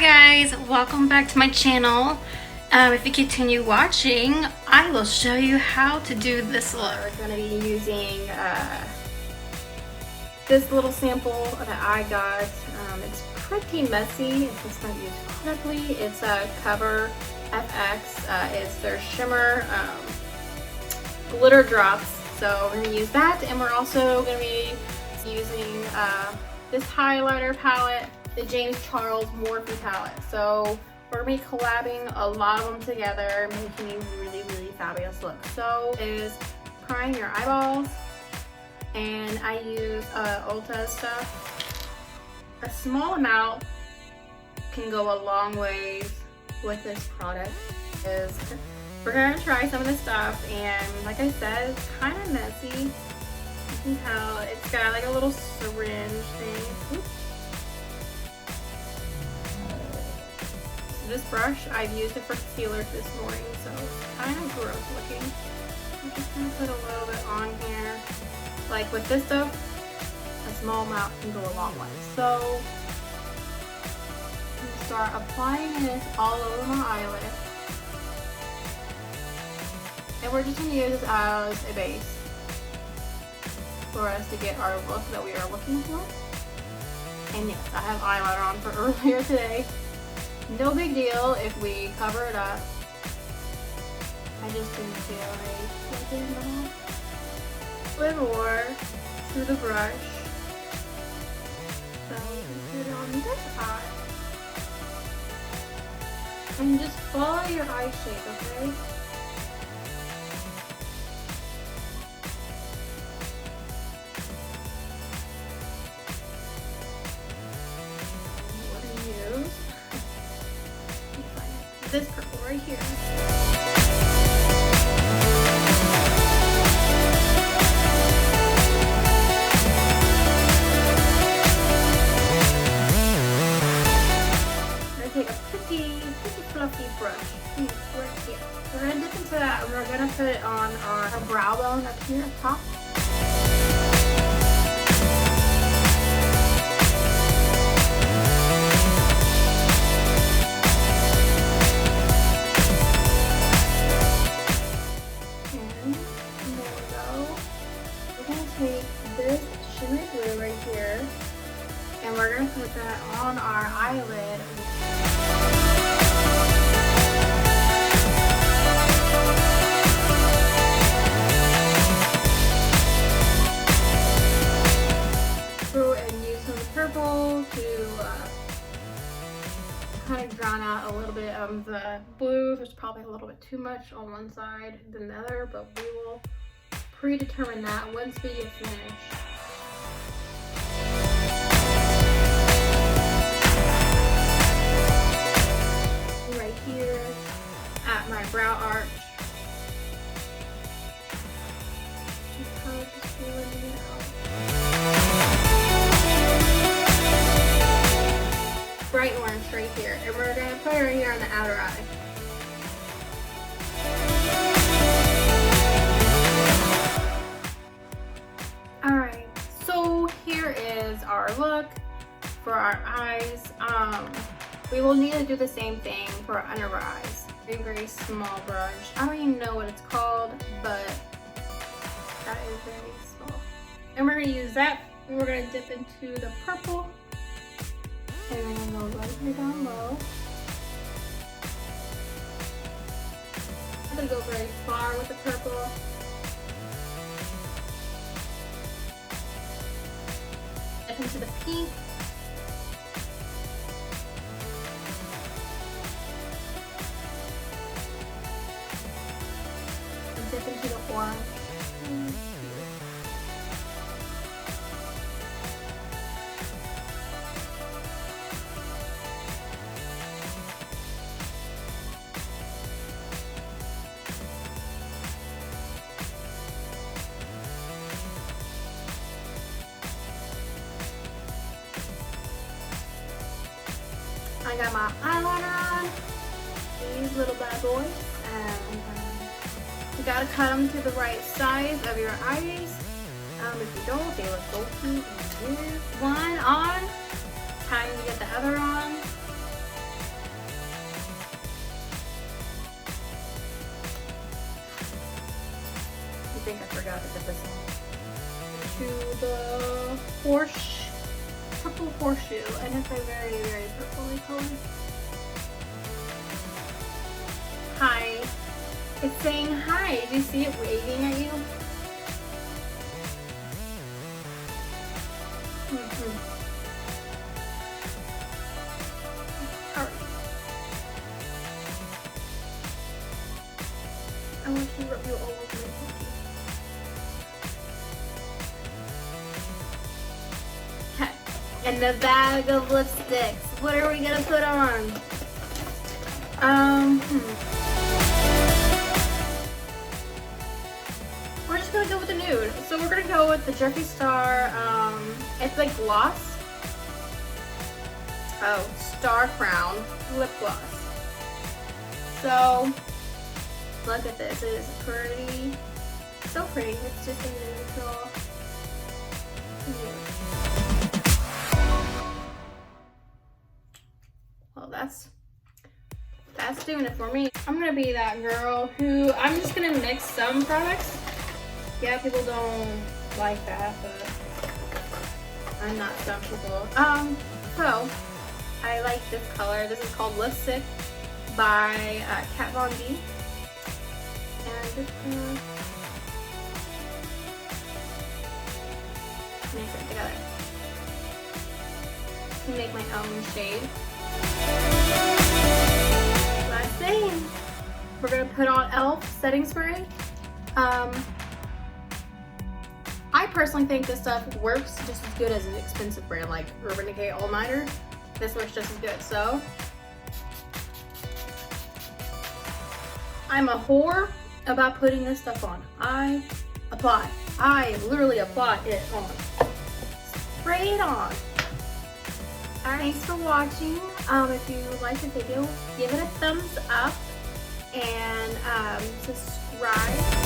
Hi guys, welcome back to my channel. If you continue watching, I will show you how to do this look. We're going to be using this little sample that I got. It's pretty messy if it's not used correctly. It's a Cover FX. It's their shimmer glitter drops. So we're going to use that, and we're also going to be using this highlighter palette, the JamesCharles Morphe palette. So we're going to be collabing a lot of them together, making a really, really fabulous look. So is prime your eyeballs, and I use Ulta stuff. A small amount can go a long ways with this product. We're going to try some of this stuff, and like I said, it's kind of messy. You can tell it's got like a little syringe thing. Oops. This brush, I've used it for concealer this morning, so it's kind of gross looking. I'm just going to put a little bit on here. Like with this stuff, a small amount can go a long way. So I'm going to start applying this all over my eyelid. And we're just going to use this as a base for us to get our look that we are looking for. And yes, I have eyeliner on for earlier today. No big deal if we cover it up. I just didn't feel like putting a little more through the brush. So we can put it on this eye. And just follow your eye shape, okay? This purple right here. I'm going to take a pretty fluffy brush right here. We're going to dip into that, and we're going to put it on our brow bone up here up top. And we're going to put that on our eyelid. And use some purple to kind of drown out a little bit of the blue. There's probably a little bit too much on one side than the other, but we will predetermine that once we get finished. Here at my brow arch. Just kind of just blending it out. Bright orange right here, and we're going to put it right here on the outer eye. Alright, so here is our look for our eyes. We will need to do the same thing for under our eyes. Very, very small brush. I don't even know what it's called, but that is very small. And we're going to use that, and we're going to dip into the purple. And we're going to go right here down low. I'm going to go very far with the purple. Dip into the pink. Dip into the orange. I got my eyeliner on. These little bad boys. And you gotta cut them to the right size of your eyes. If you don't, they look bulky and weird. One on, time to get the other on. forgot to put this on. To the purple horseshoe, and it's a very, very purpley color. Hi. It's saying hi. Do you see it waving at you? I want to rub you all over my pinky. Okay, and the bag of lipsticks. What are we gonna put on? We're just gonna go with the nude. So we're gonna go with the Jeffree Star. It's like gloss. Oh, Star Crown lip gloss. So. Look at this, it is pretty, so pretty. It's just a neutral nude. Well, that's doing it for me. I'm gonna be that girl who, I'm just gonna mix some products. Yeah, people don't like that, but I'm not some people. So, I like this color. This is called Lipstick by Kat Von D. And just mix it together to make my own shade. Last thing, we're gonna put on e.l.f. setting spray. I personally think this stuff works just as good as an expensive brand like Urban Decay All Nighter. This works just as good. So I'm a whore about putting this stuff on. I literally apply it on. Spray it on. Thanks for watching. If you liked the video, give it a thumbs up and subscribe.